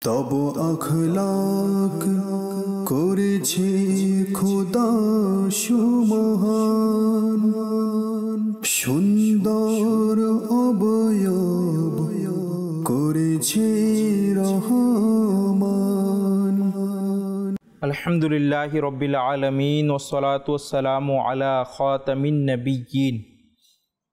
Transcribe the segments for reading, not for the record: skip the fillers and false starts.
তব আখলাক করেছে খোদা সুমহান, সুন্দর অবয়ব করেছে রহমান। আলহামদুলিল্লাহি রব্বিল আলামিন ওয়াসসালাতু ওয়াসসালামু আলা খাতামিন নাবিয়্যিন।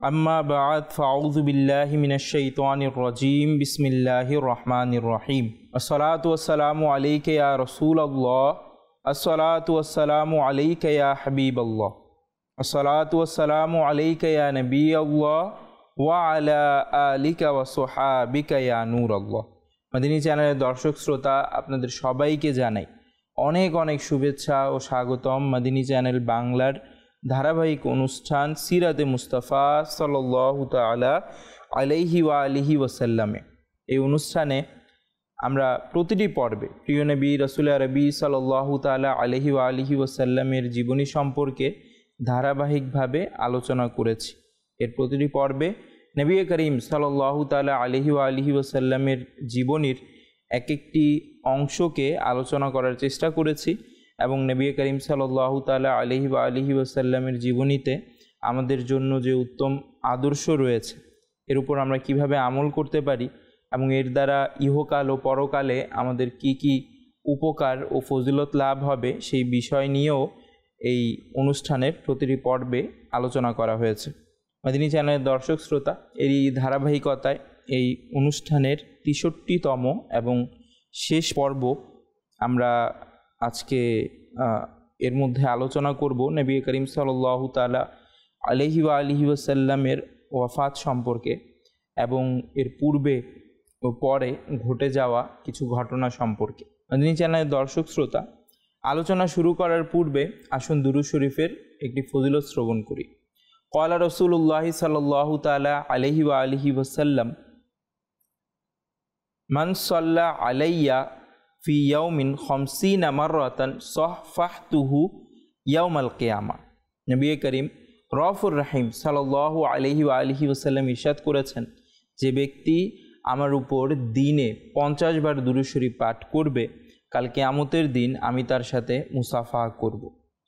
আম্মা বা'দ, ফাআউযু বিল্লাহি মিনাশ শাইতানির রাজীম। বিসমিল্লাহির রহমানির রহিম। আসসালাতু ওয়াসসালামু আলাইকা ইয়া রাসূলাল্লাহ, আসসালাতু ওয়াসসালামু আলাইকা ইয়া হাবিবাল্লাহ, আসসালাতু ওয়াসসালামু আলাইকা ইয়া নবিয়াল্লাহ ওয়া আলা আলিকা ওয়া সুহাবিকা ইয়া নূরাল্লাহ। মাদিনী চ্যানেলের দর্শক শ্রোতা, আপনাদের সবাইকে জানাই অনেক অনেক শুভেচ্ছা ও স্বাগতম মাদিনী চ্যানেল বাংলার ধারাবাহিক অনুষ্ঠান সিরাতে মুস্তাফা সাল্লাল্লাহু তাআলা আলাইহি ওয়া আলিহি ওয়াসাল্লামে। এই অনুষ্ঠানে আমরা প্রতিটি পর্বে প্রিয় নবী রাসূল আরবি সাল্লাল্লাহু তাআলা আলাইহি ওয়া আলিহি ওয়াসাল্লামের জীবনী সম্পর্কে ধারাবাহিকভাবে আলোচনা করেছি। এর প্রতিটি পর্বে নবী করিম সাল্লাল্লাহু তাআলা আলাইহি ওয়া আলিহি ওয়াসাল্লামের জীবনীর এক একটি অংশকে আলোচনা করার চেষ্টা করেছি এবং নবী করিম সাল্লাল্লাহু তাআলা আলাইহি ওয়া আলিহি ওয়াসাল্লামের জীবনীতে আমাদের জন্য যে উত্তম আদর্শ রয়েছে এর উপর আমরা কিভাবে আমল করতে পারি এবং এর দ্বারা ইহকাল ও পরকালে আমাদের কি কি উপকার ও ফজিলত লাভ হবে সেই বিষয় নিয়েও এই অনুষ্ঠানের প্রতিটি পর্বে আলোচনা করা হয়েছে। মাদিনী চ্যানেলের দর্শক শ্রোতা, এই ধারাবাহিকতায় এই অনুষ্ঠানের ৬৩তম এবং শেষ পর্ব আমরা আজকে এর মধ্যে আলোচনা করব নবী করিম সাল্লাল্লাহু তাআলা আলাইহি ওয়া আলিহি ওয়াসাল্লামের ওয়াফাত সম্পর্কে এবং এর পূর্বে ও পরে ঘটে যাওয়া কিছু ঘটনা সম্পর্কে। মাদিনী চ্যানেলের দর্শক শ্রোতা, আলোচনা শুরু করার পূর্বে আসুন দুরূদ শরীফের একটি ফজিলত শ্রবণ করি। ক্বালা রাসূলুল্লাহি সাল্লাল্লাহু তাআলা আলাইহি ওয়া আলিহি ওয়াসাল্লাম, মান সাল্লা আলাইয়া ফি ইয়াউমিন 50 মাররাতান সাহফাহতুহু ইয়াউমাল কিয়ামা। নবী করিম রউফুর রহিম সাল্লাল্লাহু আলাইহি ওয়া আলিহি ওয়াসাল্লাম ইরশাদ করেছেন, যে ব্যক্তি আমার উপর দিনে 50 বার দুরূদ শরীফ পাঠ করবে, কাল কিয়ামতের দিন আমি তার সাথে মুসাফা করব।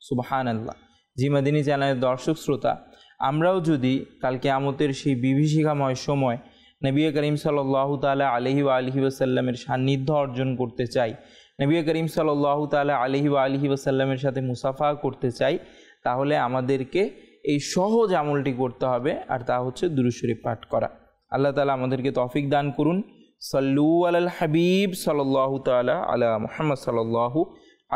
সুবহানাল্লাহ। জি মাদিনী চ্যানেলের দর্শক শ্রোতা, আমরাও যদি কাল কিয়ামতের সেই বিভীষিকাময় সময় নবী করিম সাল্লাল্লাহু তাআলা আলাইহি ওয়া আলিহি ওয়াসাল্লামের সান্নিধ্য অর্জন করতে চাই, নবী করিম সাল্লাল্লাহু তাআলা আলাইহি ওয়া আলিহি ওয়াসাল্লামের সাথে মুসাফা করতে চাই, তাহলে আমাদেরকে এই সহজ আমলটি করতে হবে, আর তা হচ্ছে দুরূদ শরীফ পাঠ করা। আল্লাহ তাআলা আমাদেরকে তৌফিক দান করুন। সাল্লু আলাল হাবিব সাল্লাল্লাহু তাআলা আলা মুহাম্মদ সাল্লাল্লাহু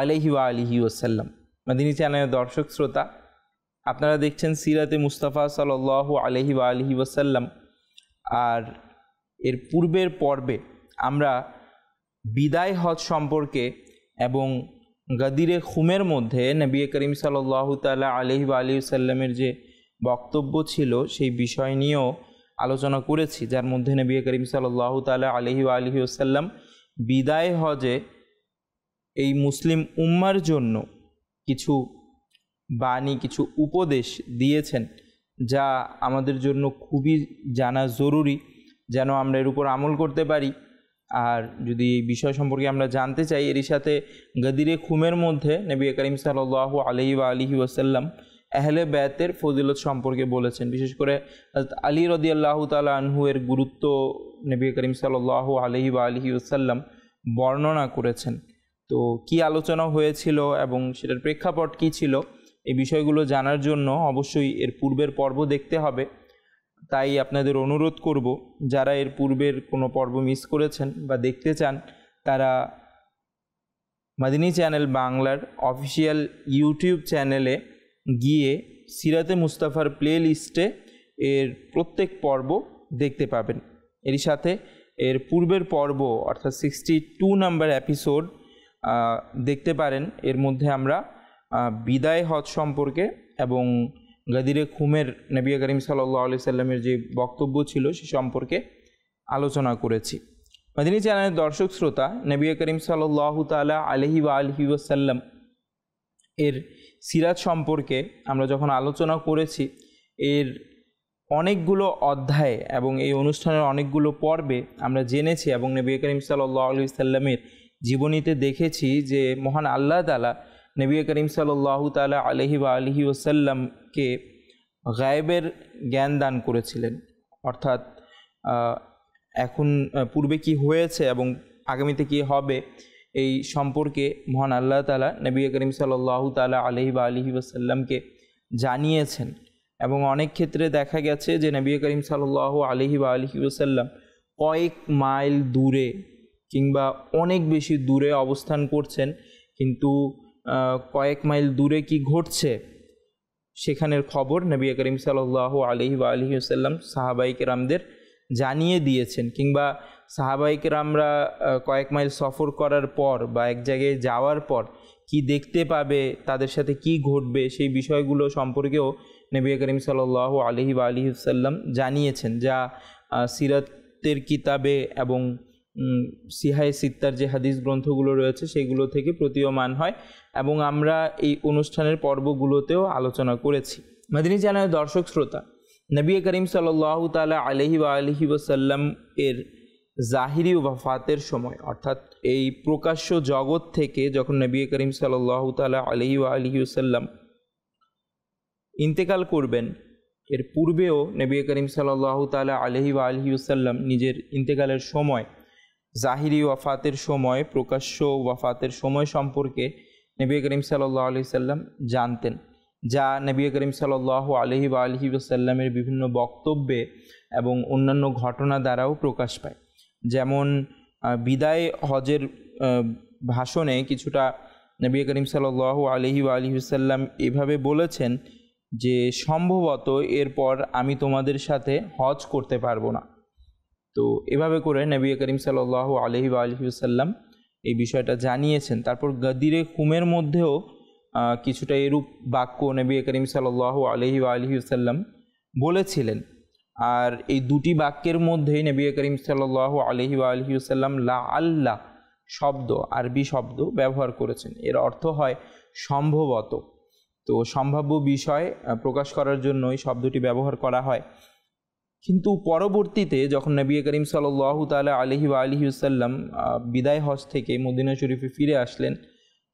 আলাইহি ওয়া আলিহি ওয়াসাল্লাম। মাদিনী চ্যানেলের দর্শক শ্রোতা, আপনারা দেখছেন সিরাতে মুস্তাফা সাল্লাল্লাহু আলাইহি ওয়া আলিহি ওয়াসাল্লাম। আর এর পূর্বের পর্বে আমরা বিদায় হজ সম্পর্কে এবং গাদিরে খুমের মধ্যে নবী করিম সাল্লাল্লাহু তাআলা আলাইহি ওয়া আলিহি ওয়াসাল্লামের যে বক্তব্য ছিল সেই বিষয় নিয়েও আলোচনা করেছি, যার মধ্যে নবী করিম সাল্লাল্লাহু তাআলা আলাইহি ওয়া আলিহি ওয়াসাল্লাম বিদায় হজে এই মুসলিম উম্মার জন্য কিছু বাণী, কিছু উপদেশ দিয়েছেন, যা আমাদের জন্য খুবই জানা জরুরি, যেন আমরা এর উপর আমল করতে পারি। আর যদি এই বিষয় সম্পর্কে আমরা জানতে চাই, এরই সাথে গাদিরে খুমের মধ্যে নবী করিম সাল্লাল্লাহু আলাইহি ওয়া আলিহি ওয়াসাল্লাম আহলে বায়তের ফজিলত সম্পর্কে বলেছেন। বিশেষ করে হযরত আলী রাদিয়াল্লাহু তাআলা আনহু এর গুরুত্ব নবী করিম সাল্লাল্লাহু আলাইহি ওয়া আলিহি ওয়াসাল্লাম বর্ণনা করেছেন। তো কি আলোচনা হয়েছিল এবং সেটার প্রেক্ষাপট কী ছিল, এই বিষয়গুলো জানার জন্য অবশ্যই এর পূর্বের পর্ব দেখতে হবে। তাই আপনাদের অনুরোধ করব, যারা এর পূর্বের কোনো পর্ব মিস করেছেন বা দেখতে চান, তারা মাদিনী চ্যানেল বাংলার অফিসিয়াল ইউটিউব চ্যানেলে গিয়ে সিরাতে মুস্তাফার প্লে লিস্টে এর প্রত্যেক পর্ব দেখতে পাবেন। এরই সাথে এর পূর্বের পর্ব অর্থাৎ 62 নাম্বার এপিসোড দেখতে পারেন। এর মধ্যে আমরা বিদায় হজ সম্পর্কে এবং গাদিরে খুমের নবী করিম সাল্লাল্লাহু আলাইহি সাল্লামের যে বক্তব্য ছিল সে সম্পর্কে আলোচনা করেছি। মাদিনী চ্যানেলের দর্শক শ্রোতা, নবী করিম সাল্লাল্লাহু তাআলা আলাইহি ওয়া আলিহি ওয়াসাল্লাম এর সিরাত সম্পর্কে আমরা যখন আলোচনা করেছি, এর অনেকগুলো অধ্যায়ে এবং এই অনুষ্ঠানের অনেকগুলো পর্বে আমরা জেনেছি এবং নবী করিম সাল্লাল্লাহু আলাইহি সাল্লামের জীবনীতে দেখেছি যে মহান আল্লাহ তাআলা নবী করিম সাল্লাল্লাহু তাআলা আলাইহি ওয়াসাল্লামকে গায়েবের জ্ঞান দান করেছিলেন, অর্থাৎ এখন পূর্বে কি হয়েছে এবং আগামীতে কি হবে এই সম্পর্কে মহান আল্লাহ তাআলা নবী করিম সাল্লাল্লাহু তাআলা আলাইহি ওয়াসাল্লামকে জানিয়েছেন। এবং অনেক ক্ষেত্রে দেখা গেছে যে নবী করিম সাল্লাল্লাহু আলাইহি ওয়াসাল্লাম কয়েক মাইল দূরে কিংবা অনেক বেশি দূরে অবস্থান করছেন, কিন্তু কয়েক মাইল দূরে কি ঘটছে সেখানের খবর নবী করিম সাল্লাল্লাহু আলাইহি ওয়াসাল্লাম সাহাবায়ে কেরামদের জানিয়ে দিয়েছেন, কিংবা সাহাবায়ে কেরামরা কয়েক মাইল সফর করার পর বা এক জায়গায় যাওয়ার পর কি দেখতে পাবে, তাদের সাথে কি ঘটবে, সেই বিষয়গুলো সম্পর্কেও নবী করিম সাল্লাল্লাহু আলাইহি ওয়াসাল্লাম জানিয়েছেন, যা সিরাতের কিতাবে এবং সিহায়ে সিত্তার যে হাদিস গ্রন্থগুলো রয়েছে সেগুলো থেকে প্রতীয়মান হয় এবং আমরা এই অনুষ্ঠানের পর্বগুলোতেও আলোচনা করেছি। মাদিনী চ্যানেলের দর্শক শ্রোতা, নবী করিম সাল্লাল্লাহু তাআলা আলাইহি ওয়াসাল্লাম এর জাহিরি ওয়াফাতের সময়, অর্থাৎ এই প্রকাশ্য জগৎ থেকে যখন নবী করিম সাল্লাল্লাহু তাআলা আলাইহি ওয়াসাল্লাম ইন্তেকাল করবেন, এর পূর্বেও নবী করিম সাল্লাল্লাহু তাআলা আলাইহি ওয়াসাল্লাম নিজের ইন্তেকালের সময়, জাহিরি ওয়াফাতের সময়, প্রকাশ্য ওয়াফাতের সময় সম্পর্কে নবী করিম সাল্লাল্লাহু আলাইহি ওয়াসাল্লাম জানতেন, যা নবী করিম সাল্লাল্লাহু আলাইহি ওয়াসাল্লামের বিভিন্ন বক্তব্যে এবং অন্যান্য ঘটনা দ্বারাও প্রকাশ পায়। যেমন বিদায় হজের ভাষণে কিছুটা নবী করিম সাল্লাল্লাহু আলাইহি ওয়াসাল্লাম এভাবে বলেছেন যে সম্ভবত এরপর আমি তোমাদের সাথে হজ করতে পারবো না। তো এভাবে করে নবী করিম সাল্লাল্লাহু আলাইহি ওয়াসাল্লাম এই বিষয়টা জানিয়েছেন। তারপর গাদিরে খুমের মধ্যেও কিছুটা এরূপ বাক্য নবী করিম সাল্লাল্লাহু আলাইহি ওয়াসাল্লাম বলেছিলেন। আর এই দুটি বাক্যের মধ্যেই নবী করিম সাল্লাল্লাহু আলাইহি ওয়াসাল্লাম লা আল্লাহ শব্দ, আরবি শব্দ ব্যবহার করেছেন। এর অর্থ হয় সম্ভবত। তো সম্ভাব্য বিষয় প্রকাশ করার জন্য এই শব্দটি ব্যবহার করা হয়। কিন্তু পরবর্তীতে যখন নবী করিম সাল্লাল্লাহু তাআলা আলাইহি ওয়াসাল্লাম বিদায় হজ থেকে মদিনা শরীফে ফিরে আসলেন,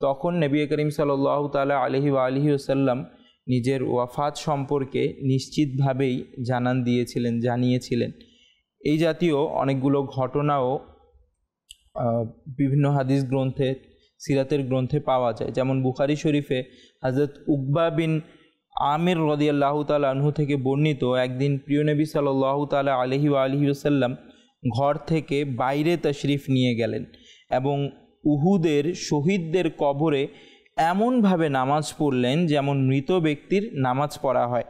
তখন নবী করিম সাল্লাল্লাহু তাআলা আলাইহি ওয়াসাল্লাম নিজের ওয়াফাত সম্পর্কে নিশ্চিতভাবেই জানিয়েছিলেন। এই জাতীয় অনেকগুলো ঘটনাও বিভিন্ন হাদিস গ্রন্থে, সিরাতের গ্রন্থে পাওয়া যায়। যেমন বুখারী শরীফে হযরত উকবা বিন আমির রাদিয়াল্লাহু তাআলা আনহু থেকে বর্ণিত, একদিন প্রিয় নবী সাল্লাল্লাহু তাআলা আলাইহি ওয়াসাল্লাম ঘর থেকে বাইরে তাশরিফ নিয়ে গেলেন এবং উহুদের শহীদদের কবরে এমনভাবে নামাজ পড়লেন যেমন মৃত ব্যক্তির নামাজ পড়া হয়।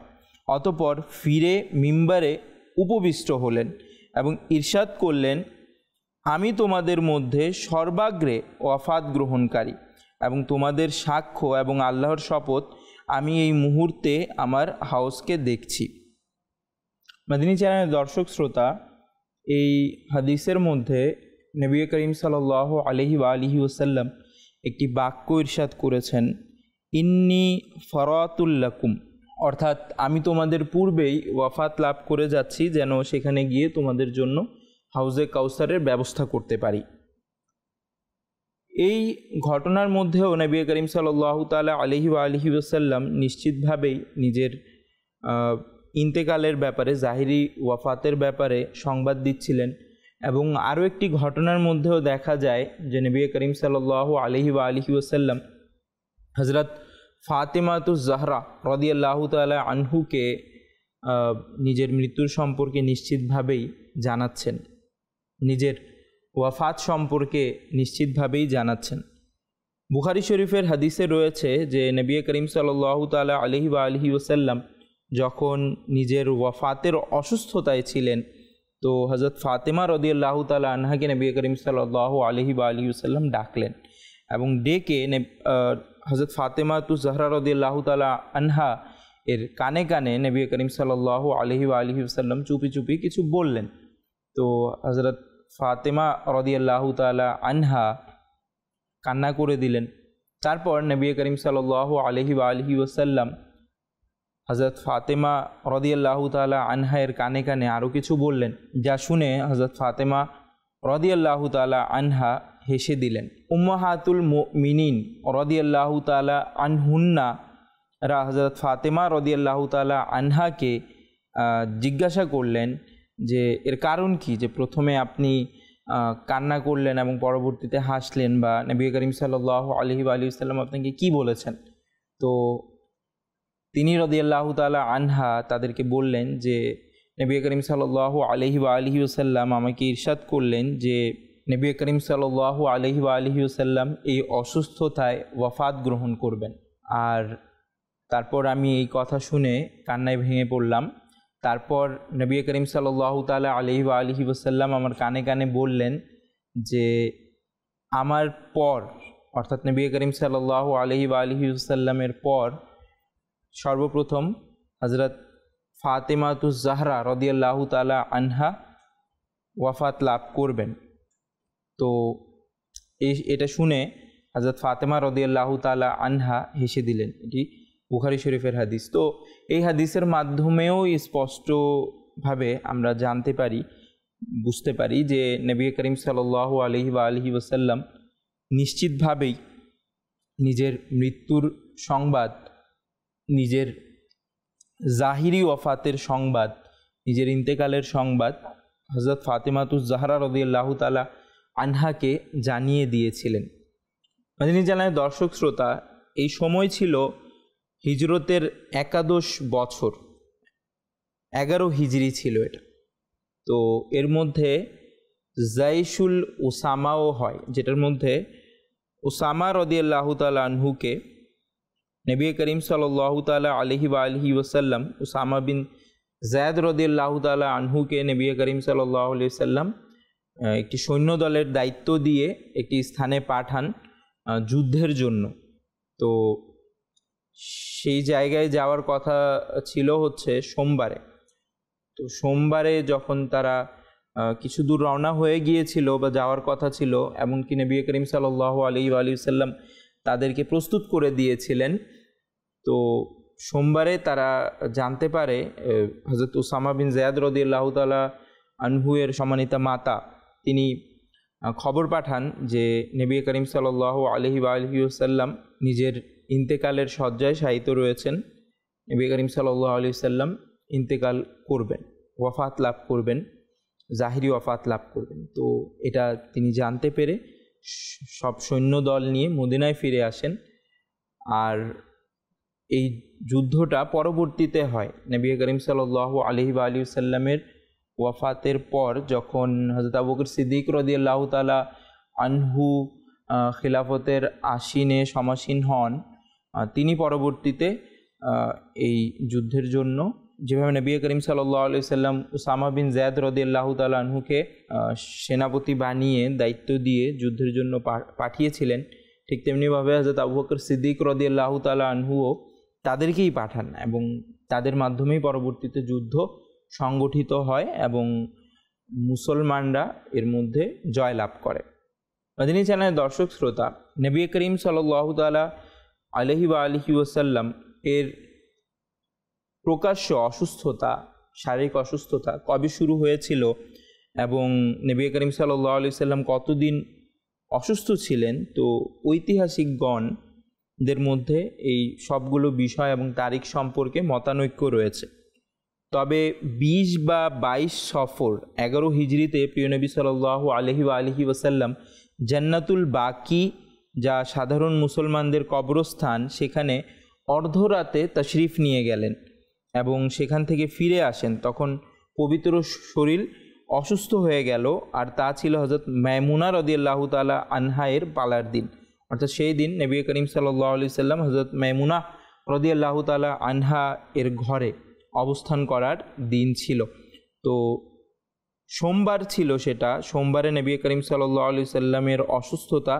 অতঃপর ফিরে মিম্বারে উপবিষ্ট হলেন এবং ইরশাদ করলেন, আমি তোমাদের মধ্যে সর্বাগ্রে ওয়াফাত গ্রহণকারী এবং তোমাদের সাক্ষ্য এবং আল্লাহর শপথ, আমি এই মুহূর্তে আমার হাউসকে দেখছি। মাদিনী চ্যানেলের দর্শক শ্রোতা, এই হাদিসের মধ্যে নবী করিম সাল্লাল্লাহু আলাইহি ওয়াসাল্লাম একটি বাক্য ইরশাদ করেছেন, ইন্নী ফরাতুল লাকুম, অর্থাৎ আমি তোমাদের পূর্বেই ওয়াফাত লাভ করে যাচ্ছি যেন সেখানে গিয়ে তোমাদের জন্য হাউজে কাউসারের ব্যবস্থা করতে পারি। এই ঘটনার মধ্যেও নবী করিম সাল্লাল্লাহু তাআলা আলাইহি ওয়াসাল্লাম নিশ্চিতভাবেই নিজের ইন্তেকালের ব্যাপারে, জাহিরি ওয়াফাতের ব্যাপারে সংবাদ দিচ্ছিলেন। এবং আরও একটি ঘটনার মধ্যেও দেখা যায় যে নবী করিম সাল্লাল্লাহু আলাইহি ওয়াসাল্লাম হযরত ফাতেমাতুজ জাহরা রাদিয়াল্লাহু তাআলা আনহুকে নিজের মৃত্যুর সম্পর্কে নিশ্চিতভাবেই জানাচ্ছেন, নিজের ওয়াফাত সম্পর্কে নিশ্চিতভাবেই জানাচ্ছেন। বুখারী শরীফের হাদিসে রয়েছে যে নবী করিম সাল্লাল্লাহু তাআলা আলাইহি ওয়াসাল্লাম যখন নিজের ওয়াফাতের অসুস্থতায় ছিলেন, তো হযরত ফাতেমা রাদিয়াল্লাহু তাআলা আনহাকে নবী করিম সাল্লাল্লাহু আলাইহি ওয়াসাল্লাম ডাকলেন এবং ডেকে হযরত ফাতেমাতু জাহরা রাদিয়াল্লাহু তাআলা আনহা এর কানে কানে নবী করিম সাল্লাল্লাহু আলাইহি ওয়াসাল্লাম চুপি চুপি কিছু বললেন। তো হযরত ফাতেমা রাদিয়াল্লাহু তাআলা আনহা কান্না করে দিলেন। তারপর নবী করিম সাল্লাল্লাহু আলাইহি ওয়াসাল্লাম হযরত ফাতেমা রাদিয়াল্লাহু তাআলা আনহায়ের কানে কানে আরও কিছু বললেন, যা শুনে হযরত ফাতেমা রাদিয়াল্লাহু তাআলা আনহা হেসে দিলেন। উম্মাহাতুল মুমিনিন রাদিয়াল্লাহু তাআলা আনহুন্না রা হযরত ফাতেমা রাদিয়াল্লাহু তাআলা আনহাকে জিজ্ঞাসা করলেন যে এর কারণ কি, যে প্রথমে আপনি কান্না করলেন এবং পরবর্তীতে হাসলেন, বা নবী করিম সাল্লাল্লাহু আলাইহি ওয়া আলিহি ওয়াসাল্লাম আপনাকে কি বলেছেন। তো তিনি রাদিয়াল্লাহু তাআলা আনহা তাদেরকে বললেন যে নবী করিম সাল্লাল্লাহু আলাইহি ওয়া আলিহি ওয়াসাল্লাম আমাকে ইরশাদ করলেন যে নবী করিম সাল্লাল্লাহু আলাইহি ওয়া আলিহি ওয়াসাল্লাম এই অসুস্থতায় ওয়াফাত গ্রহণ করবেন। আর তারপর আমি এই কথা শুনে কান্নায় ভেঙে পড়লাম। তারপর নবী করিম সাল্লাল্লাহু তাআলা আলাইহি ওয়া আলিহি ওয়াসাল্লাম আমার কানে কানে বললেন যে আমার পর, অর্থাৎ নবী করিম সাল্লাল্লাহু আলাইহি ওয়া আলিহি ওয়াসাল্লামের পর সর্বপ্রথম হযরত ফাতেমাতুজ জাহরা রাদিয়াল্লাহু তাআলা আনহা ওয়াফাত লাভ করবেন। তো এটা শুনে হযরত ফাতেমা রাদিয়াল্লাহু তাআলা আনহা হেসে দিলেন। এটি বুখারী শরীফের হাদিস। তো এই হাদিসের মাধ্যমেও স্পষ্টভাবে আমরা জানতে পারি, বুঝতে পারি যে নবী করিম সাল্লাল্লাহু আলাইহি ওয়া আলিহি ওয়াসাল্লাম নিশ্চিতভাবেই নিজের মৃত্যুর সংবাদ, নিজের জাহিরি ওয়াফাতের সংবাদ, নিজের ইন্তেকালের সংবাদ হযরত ফাতেমাতুজ জাহরা রাদিয়াল্লাহু তাআলা আনহাকে জানিয়ে দিয়েছিলেন। মাদানী জানায় দর্শক শ্রোতা, এই সময় ছিল হিজরতের 11 বছর, 11 হিজরি ছিল এটা। তো এর মধ্যে জাইশুল উসামাও হয়, যেটার মধ্যে উসামা রাদিয়াল্লাহু তাআলা আনহুকে নবী করিম সাল্লাল্লাহু তাআলা আলাইহি ওয়া আলিহি ওয়াসাল্লাম উসামা বিন যায়েদ রাদিয়াল্লাহু তাআলা আনহুকে নবী করিম সাল্লাল্লাহু আলাইহি ওয়াসাল্লাম একটি সৈন্য দলের দায়িত্ব দিয়ে একটি স্থানে পাঠান যুদ্ধের জন্য। তো সেই জায়গায় যাওয়ার কথা ছিল হচ্ছে সোমবারে। তো সোমবারে যখন তারা কিছু দূর রওনা হয়ে গিয়েছিল বা যাওয়ার কথা ছিল, এমনকি নবী করিম সাল্লাল্লাহু আলাইহি ওয়া আলিহি ওয়াসাল্লাম তাদেরকে প্রস্তুত করে দিয়েছিলেন। তো সোমবারে তারা জানতে পারে, হযরত উসামা বিন যায়েদ রাদিয়াল্লাহু তাআলা আনহু এর সম্মানিতা মাতা তিনি খবর পাঠান যে নবী করিম সাল্লাল্লাহু আলাইহি ওয়া আলিহি ওয়াসাল্লাম নিজের ইন্তেকালের শয্যায় শায়িত রয়েছেন। নবী করিম সাল্লাল্লাহু আলাইহি ওয়াসাল্লাম ইন্তেকাল করবেন, ওয়াফাত লাভ করবেন, জাহিরি ওয়াফাত লাভ করবেন। তো এটা তিনি জানতে পেরে সব সৈন্যদল নিয়ে মদিনায় ফিরে আসেন। আর এই যুদ্ধটা পরবর্তীতে হয় নবী করিম সাল্লাল্লাহু আলাইহি ওয়া আলিহি ওয়াসাল্লামের ওয়াফাতের পর, যখন হযরত আবু বকর সিদ্দিক রাদিয়াল্লাহু তাআলা আনহু খিলাফতের আসীনে সমাসীন হন। তিনি পরবর্তীতে এই যুদ্ধের জন্য, যেভাবে নবী করিম সাল্লাল্লাহু আলাইহি ওয়াসাল্লাম উসামা বিন যায়েদ রাদিয়াল্লাহু তাআলা আনহুকে সেনাপতি বানিয়ে দায়িত্ব দিয়ে যুদ্ধের জন্য পাঠিয়েছিলেন, ঠিক তেমনিভাবে হযরত আবু বকর সিদ্দিক রাদিয়াল্লাহু তাআলা আনহুও তাদেরকেই পাঠান এবং তাদের মাধ্যমেই পরবর্তীতে যুদ্ধ সংগঠিত হয় এবং মুসলমানরা এর মধ্যে জয়লাভ করে। মাদানী চ্যানেলের দর্শক শ্রোতা, নবী করিম সাল্লাল্লাহু তাআলা আলাইহি ওয়া আলিহি ওয়াসাল্লাম এর প্রকাশ্য অসুস্থতা, শারীরিক অসুস্থতা কবে শুরু হয়েছিল এবং নবী করিম সাল্লাল্লাহু আলাইহি ওয়াসাল্লাম কতদিন অসুস্থ ছিলেন, তো ঐতিহাসিকগণদের মধ্যে এই সবগুলো বিষয় এবং তারিখ সম্পর্কে মতানৈক্য রয়েছে। তবে 20 বা 22 সফর 11 হিজরিতে প্রিয় নবী সাল্লাল্লাহু আলাইহি ওয়া আলিহি ওয়াসাল্লাম জান্নাতুল বাকি, যা সাধারণ মুসলমানদের কবরস্থান, সেখানে অর্ধরাতে তাশরিফ নিয়ে গেলেন এবং সেখান থেকে ফিরে আসেন। তখন পবিত্র শরীর অসুস্থ হয়ে গেল, আর তা ছিল হযরত মায়মুনা রাদিয়াল্লাহু তাআলা আনহায়ের পালার দিন। অর্থাৎ সেই দিন নবী করিম সাল্লাল্লাহু আলাইহি ওয়াসাল্লাম হযরত মায়মুনা রাদিয়াল্লাহু তাআলা আনহা এর ঘরে অবস্থান করার দিন ছিল। তো সোমবার ছিল সেটা। সোমবারে নবী করিম সাল্লাল্লাহু আলাইহি ওয়াসাল্লামের অসুস্থতা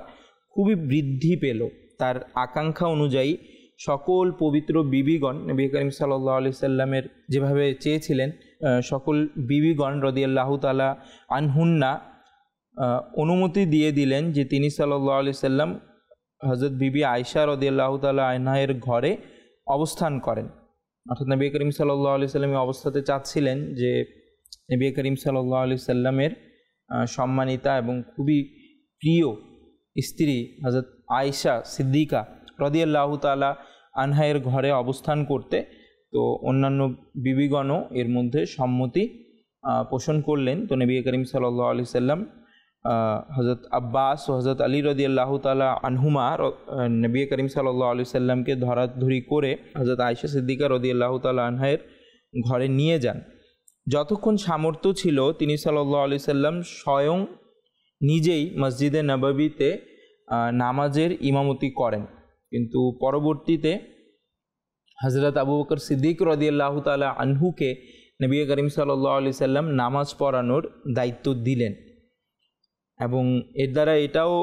খুবই বৃদ্ধি পেল। তার আকাঙ্ক্ষা অনুযায়ী সকল পবিত্র বিবিগণ নবী করিম সাল্লাল্লাহু আলাইহি ওয়াসাল্লামের যেভাবে চেয়েছিলেন, সকল বিবিগণ রাদিয়াল্লাহু তাআলা আনহুন্না অনুমতি দিয়ে দিলেন যে তিনি সাল্লাল্লাহু আলাইহি ওয়াসাল্লাম হযরত বিবি আয়েশা রাদিয়াল্লাহু তাআলা আনহায়ের ঘরে অবস্থান করেন। অর্থাৎ নবী করিম সাল্লাল্লাহু আলাইহি সাল্লাম এই অবস্থাতে চাচ্ছিলেন যে নবী করিম সাল্লাল্লাহু আলাইহি সাল্লামের সম্মানিতা এবং খুবই প্রিয় স্ত্রী হযরত আয়েশা সিদ্দিকা রাদিয়াল্লাহু তাআলা আনহায়ের ঘরে অবস্থান করতে। তো অন্যান্য বিবিগণও এর মধ্যে সম্মতি পোষণ করলেন। তো নবী করিম সাল্লাল্লাহু আলাইহি সাল্লাম হযরত আব্বাস ও হযরত আলী রাদিয়াল্লাহু তাআলা আনহুমা নবী করিম সাল্লাল্লাহু আলাইহি সাল্লামকে ধরাধরি করে হযরত আয়েশা সিদ্দিকা রাদিয়াল্লাহু তাআলা আনহায়ের ঘরে নিয়ে যান। যতক্ষণ সামর্থ্য ছিল তিনি সাল্লাল্লাহু আলাইহি সাল্লাম স্বয়ং নিজেই মসজিদে নববীতে নামাজের ইমামতি করেন, কিন্তু পরবর্তীতে হযরত আবু বকর সিদ্দিক রাদিয়াল্লাহু তাআলা আনহুকে নবী করিম সাল্লাল্লাহু আলাইহি সাল্লাম নামাজ পড়ানোর দায়িত্ব দিলেন। এবং এর দ্বারা এটাও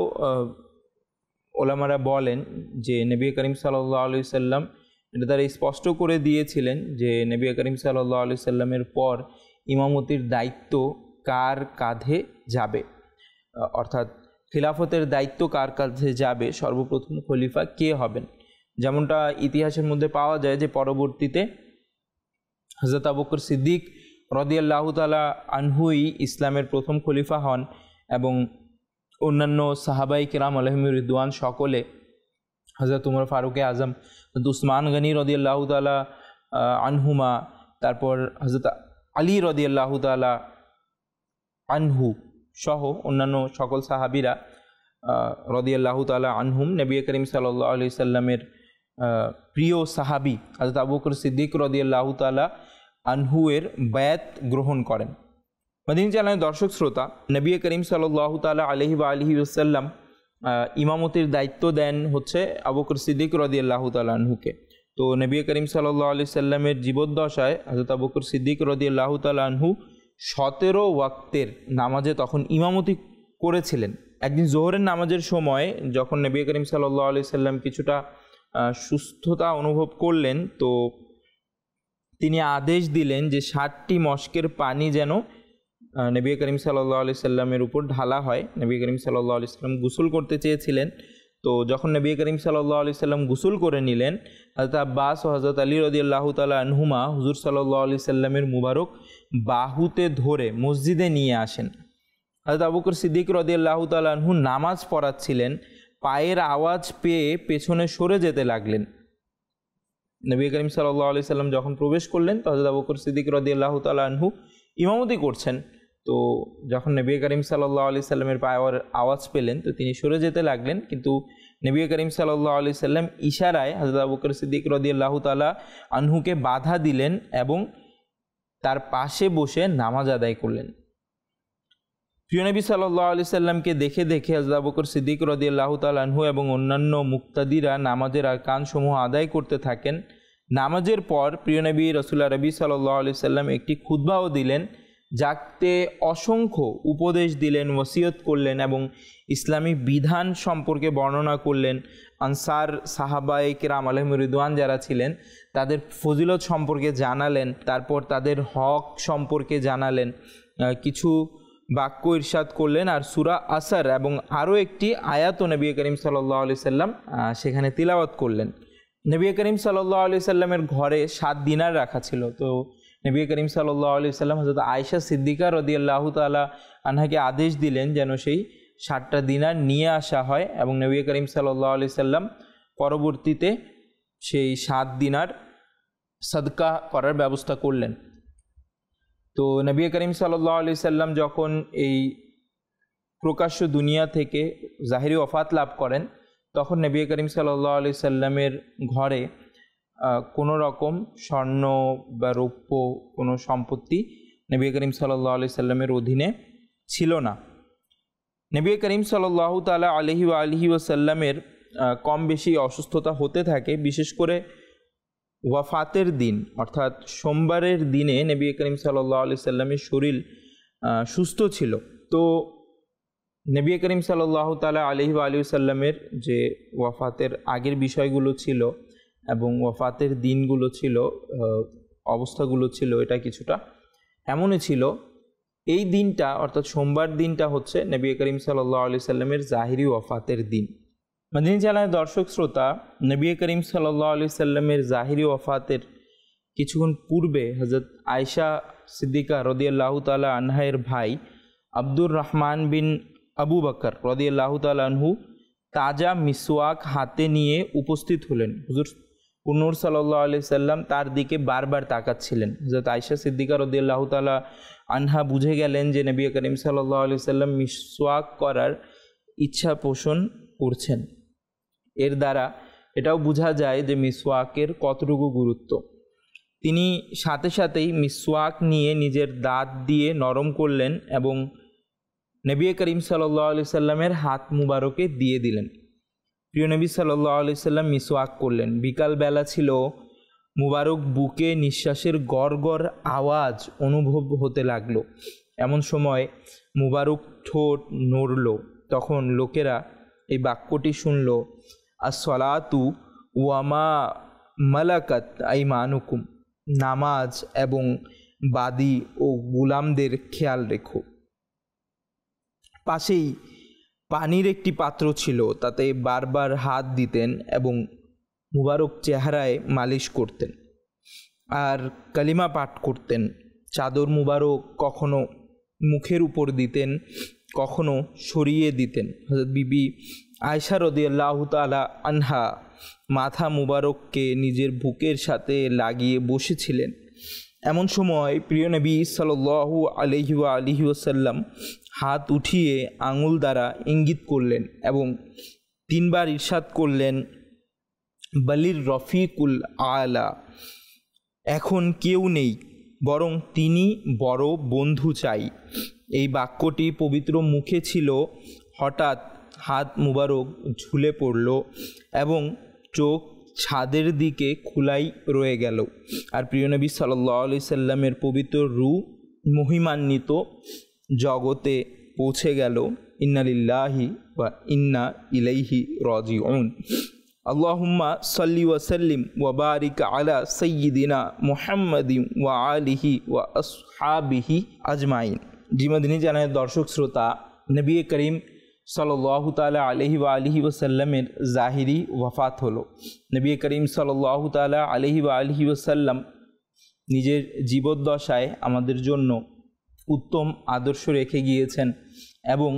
ওলামারা বলেন যে নবী করিম সাল্লাল্লাহু আলাইহি সাল্লাম এর দ্বারা স্পষ্ট করে দিয়েছিলেন যে নবী করিম সাল্লাল্লাহু আলাইহি সাল্লামের পর ইমামতির দায়িত্ব কার কাঁধে যাবে, অর্থাৎ খিলাফতের দায়িত্ব কার কাঁধে যাবে, সর্বপ্রথম খলিফা কে হবেন। যেমনটা ইতিহাসের মধ্যে পাওয়া যায় যে পরবর্তীতে হযরত আবু বকর সিদ্দিক রাদিয়াল্লাহু তাআলা আনহুই ইসলামের প্রথম খলিফা হন এবং অন্যান্য সাহাবায়ে কিরাম আলাইহিম রিদওয়ান সকলে হযরত উমর ফারুক আজম, উসমান গনি রাদিয়াল্লাহু তাআলা আনহুমা, তারপর হযরত আলী রাদিয়াল্লাহু তাআলা আনহু সহ অন্যান্য সকল সাহাবীরা রাদিয়াল্লাহু তাআলা আনহুম নবী করিম সাল্লাল্লাহু আলাইহি সাল্লামের প্রিয় সাহাবী হযরত আবু বকর সিদ্দিক রাদিয়াল্লাহু তাআলা আনহু এর বায়াত গ্রহণ করেন। মদিনী চ্যানেলের দর্শক শ্রোতা, নবী করিম সাল্লাল্লাহু তাআলা আলাইহি ওয়া আলিহি ওয়াসাল্লাম ইমামতির দায়িত্ব দেন হচ্ছে আবু বকর সিদ্দিক রাদিয়াল্লাহু তাআলা আনহুকে। তো নবী করিম সাল্লাল্লাহু আলাইহি সাল্লামের জীবদ্দশায় হযরত আবু বকর সিদ্দিক রাদিয়াল্লাহু তাআলা আনহু 17 ওয়াক্তের নামাজে তখন ইমামতি করেছিলেন। একদিন জোহরের নামাজের সময় যখন নবী করিম সাল্লাল্লাহু আলাইহি সাল্লাম কিছুটা সুস্থতা অনুভব করলেন, তো তিনি আদেশ দিলেন যে 60টি মশকের পানি যেন নবী করিম সাল্লাল্লাহু আলাইহি সাল্লামের উপর ঢালা হয়। নবী করিম সাল্লাল্লাহু আলাইহি সাল্লাম গোসল করতে চেয়েছিলেন। তো যখন নবী করিম সাল্লাল্লাহু আলাইহি সাল্লাম গোসল করে নিলেন, হযরত আব্বাস ও হযরত আলী রাদিয়াল্লাহু তাআলা আনহুমা হুজুর সাল্লাল্লাহু আলাইহি সাল্লামের মুবারক বাহুতে ধরে মসজিদে নিয়ে আসেন। হযরত আবু বকর সিদ্দিক রাদিয়াল্লাহু তাআলা আনহু নামাজ পড়াচ্ছিলেন, পায়ের আওয়াজ পেয়ে পেছনে সরে যেতে লাগলেন। নবী করিম সাল্লাল্লাহু আলাইহি সাল্লাম যখন প্রবেশ করলেন, তো হযরত আবু বকর সিদ্দিক রাদিয়াল্লাহু তাআলা আনহু ইমামতি করছেন। তো যখন নবী করিম সাল্লাল্লাহু আলাইহি সাল্লামের পায়ের আওয়াজ পেলেন, তো তিনি সরে যেতে লাগলেন, কিন্তু নবী করিম সাল্লাল্লাহু আলাইহি সাল্লাম ইশারায় হযরত আবু বকর সিদ্দিক রাদিয়াল্লাহু তাআলা আনহুকে বাধা দিলেন এবং তার পাশে বসে নামাজ আদায় করলেন। প্রিয় নবী সাল্লাল্লাহু আলাইহি সাল্লামকে দেখে দেখে হযরত আবু বকর সিদ্দিক রাদিয়াল্লাহু তাআলা আনহু এবং অন্যান্য মুক্তাদিরা নামাজের আরকানসমূহ আদায় করতে থাকেন। নামাজের পর প্রিয় নবী রাসূলুল্লাহ নবী সাল্লাল্লাহু আলাইহি সাল্লাম একটি খুতবাও দিলেন, যাতে অসংখ্য উপদেশ দিলেন, ওসিয়ত করলেন এবং ইসলামী বিধান সম্পর্কে বর্ণনা করলেন। আনসার সাহাবায়ে কিরাম আলাইহিম রিদওয়ান যারা ছিলেন তাদের ফজিলত সম্পর্কে জানালেন, তারপর তাদের হক সম্পর্কে জানালেন, কিছু বাক্য ইরশাদ করলেন, আর সূরা আসর এবং আরও একটি আয়াত নবী করিম সাল্লাল্লাহু আলাইহি সাল্লাম সেখানে তিলাওয়াত করলেন। নবী করিম সাল্লাল্লাহু আলাইহি সাল্লামের ঘরে 7 দিনার রাখা ছিল। তো নবী করিম সাল্লাল্লাহু আলাইহি সাল্লাম হযরত আয়েশা সিদ্দিকা রাদিয়াল্লাহু তাআলা আনহাকে আদেশ দিলেন যেন সেই 7টা দিনার নিয়ে আসা হয় এবং নবী করিম সাল্লাল্লাহু আলাইহি সাল্লাম পরবর্তীতে সেই 7 দিনার সাদকা করার ব্যবস্থা করলেন। তো নবী করিম সাল্লাল্লাহু আলাইহি সাল্লাম যখন এই প্রকাশ্য দুনিয়া থেকে জাহিরি ওফাত লাভ করেন, তখন নবী করিম সাল্লাল্লাহু আলাইহি সাল্লামের ঘরে কোনো রকম স্বর্ণ বা রৌপ্য কোনো সম্পত্তি নবী করিম সাল্লাল্লাহু আলাইহি সাল্লামের অধীনে ছিল না। নবী করিম সাল্লাল্লাহু তাআলা আলাইহি ওয়া আলিহি ওয়াসাল্লামের কম বেশি অসুস্থতা হতে থাকে, বিশেষ করে ওয়াফাতের দিন অর্থাৎ সোমবারের দিনে নবী করিম সাল্লাল্লাহু আলাইহি সাল্লামের শরীর সুস্থ ছিল। তো নবী করিম সাল্লাল্লাহু তাআলা আলাইহি ওয়া আলিহি ওয়াসাল্লামের যে ওয়াফাতের আগের বিষয়গুলো ছিল এবং ওয়াফাতের দিনগুলো ছিল, অবস্থাগুলো ছিল, এটা কিছুটা এমনই ছিল। এই দিনটা অর্থাৎ সোমবার দিনটা হচ্ছে নবী করিম সাল্লাল্লাহু আলাইহি সাল্লামের জাহিরি ওয়াফাতের দিন। মদিনী চ্যানেলের দর্শক শ্রোতা, নবী করিম সাল্লাল্লাহু আলাইহি সাল্লামের জাহিরি ওয়াফাতের কিছুক্ষণ পূর্বে হযরত আয়েশা সিদ্দিকা রাদিয়াল্লাহু তাআলা আনহায়ের ভাই আব্দুর রহমান বিন আবু বকর রাদিয়াল্লাহু তাআলা আনহু তাজা মিসওয়াক হাতে নিয়ে উপস্থিত হলেন। হুজুর নূর সাল্লাল্লাহু আলাইহি সাল্লাম তার দিকে বারবার তাকাচ্ছিলেন। হযরত আয়েশা সিদ্দিকা রাদিয়াল্লাহু তাআলা আনহা বুঝে গেলেন যে নবী করিম সাল্লাল্লাহু আলাইহি সাল্লাম মিসওয়াক করার ইচ্ছা পোষণ করছেন। এর দ্বারা এটাও বোঝা যায় যে মিসওয়াকের কতটুকু গুরুত্ব। তিনি সাথে সাথেই মিসওয়াক নিয়ে নিজের দাঁত দিয়ে নরম করলেন এবং নবী করিম সাল্লাল্লাহু আলাইহি সাল্লামের হাত মুবারকে দিয়ে দিলেন। প্রিয় নবী সাল্লাল্লাহু আলাইহি সাল্লাম মিসওয়াক করলেন। বিকালবেলা ছিল, মুবারক বুকে নিঃশ্বাসের গড় গড় আওয়াজ অনুভব হতে লাগলো। এমন সময় মুবারক ঠোঁট নড়ল। তখন লোকেরা এই বাক্যটি শুনল, আসসালাতু ওয়ামা মালাকাত আইমানুকুম, নামাজ এবং বাদী ও গুলামদের খেয়াল রেখো। পাশেই পানির একটি পাত্র ছিল, তাতে বারবার হাত দিতেন এবং মুবারক চেহারায় মালিশ করতেন আর কালিমা পাঠ করতেন। চাদর মুবারক কখনো মুখের উপর দিতেন, কখনো সরিয়ে দিতেন। হযরত বিবি আয়েশা রাদিয়াল্লাহু তাআলা আনহা মাথা মুবারককে নিজের বুকের সাথে লাগিয়ে বসেছিলেন। এমন সময় প্রিয় নবী সাল্লাল্লাহু আলাইহি ওয়াসাল্লাম হাত উঠিয়ে আঙুল দ্বারা ইঙ্গিত করলেন এবং তিনবার ইরশাদ করলেন, বালির রফিকুল আলা, এখন কেউ নেই, বরং তিনি বড় বন্ধু চাই। এই বাক্যটি পবিত্র মুখে ছিল। হঠাৎ হাত মুবারক ঝুলে পড়ল এবং চোখ ছাদের দিকে খোলাই রয়ে গেল। আর প্রিয় নবী সাল্লাল্লাহু আলাইহি সাল্লামের পবিত্র রূহ মহিমান্বিত জগতে পৌঁছে গেল। ইন্না লিল্লাহি ওয়া ইন্না ইলাইহি রাজিউন। আল্লাহুম্মা সাল্লি ওয়া সাল্লিম ওয়া বারিক আলা সাইয়্যিদিনা মুহাম্মাদিন ওয়া আলিহি ওয়া আসহাবিহি আজমাইন। জিমাদিনী জানায় দর্শক শ্রোতা, নবী করিম সাল্লাল্লাহু তাআলা আলাইহি ওয়াসাল্লামের জাহিরি ওয়াফাত হলো। নবী করিম সাল্লাল্লাহু তাআলা আলাইহি ওয়াসাল্লাম নিজের জীবদ্দশায় আমাদের জন্য উত্তম আদর্শ রেখে গিয়েছেন এবং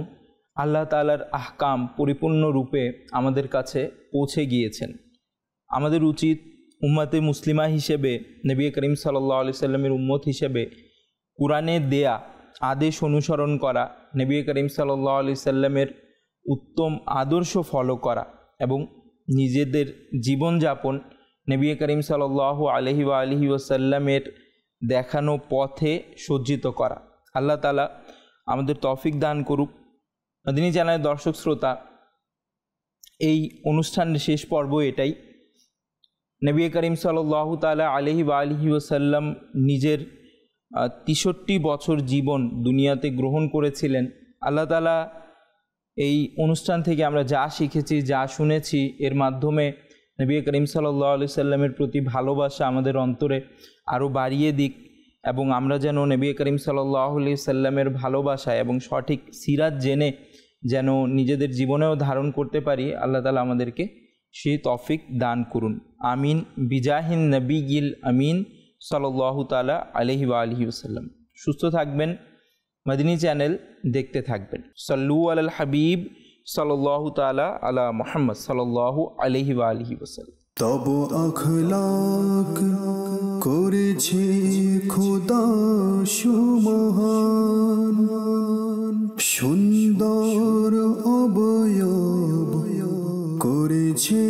আল্লাহ তাআলার আহকাম পরিপূর্ণরূপে আমাদের কাছে পৌঁছে গিয়েছেন। আমাদের উচিত উম্মতে মুসলিমা হিসেবে, নবী করিম সাল্লাল্লাহু আলাইহি সাল্লামের উম্মত হিসেবে কুরআনে দেয়া আদেশ অনুসরণ করা, নবী করিম সাল্লাল্লাহু আলাইহি সাল্লামের উত্তম আদর্শ ফলো করা এবং নিজেদের জীবনযাপন নবী করিম সাল্লাল্লাহু আলাইহি ওয়াসাল্লামের দেখানো পথে সজ্জিত করা। আল্লাহ তাআলা আমাদের তৌফিক দান করুক। মদিনী জানায় দর্শক শ্রোতা, এই অনুষ্ঠানের শেষ পর্ব এটাই। নবী করিম সাল্লাল্লাহু তাআলা আলাইহি ওয়াসাল্লাম নিজের 63 বছর জীবন দুনিয়াতে গ্রহণ করেছিলেন। আল্লাহ তাআলা এই অনুষ্ঠান থেকে আমরা যা শিখেছি, যা শুনেছি, এর মাধ্যমে নবী করিম সাল্লাল্লাহু আলাইহি সাল্লামের প্রতি ভালোবাসা আমাদের অন্তরে আরও বাড়িয়ে দিক এবং আমরা যেন নবী করিম সাল্লাল্লাহু আলাইহি সাল্লামের ভালোবাসা এবং সঠিক সিরাত জেনে যেন নিজেদের জীবনেও ধারণ করতে পারি। আল্লাহ তাআলা আমাদেরকে সেই তৌফিক দান করুন। আমিন। বিজাহিন নবীল আমিন সাল্লাল্লাহু তাআলা আলাইহি ওয়াসাল্লাম। সুস্থ থাকবেন, মদিনী চ্যানেল দেখতে থাকবেন। সাল্লু আলাল হাবিব সাল্লাল্লাহু তাআলা আলা মুহাম্মদ সাল্লাল্লাহু আলাইহি ওয়াসাল্লাম। তব আখলাক করেছে খোদা সুমহান, সুন্দর অবয়ব করেছে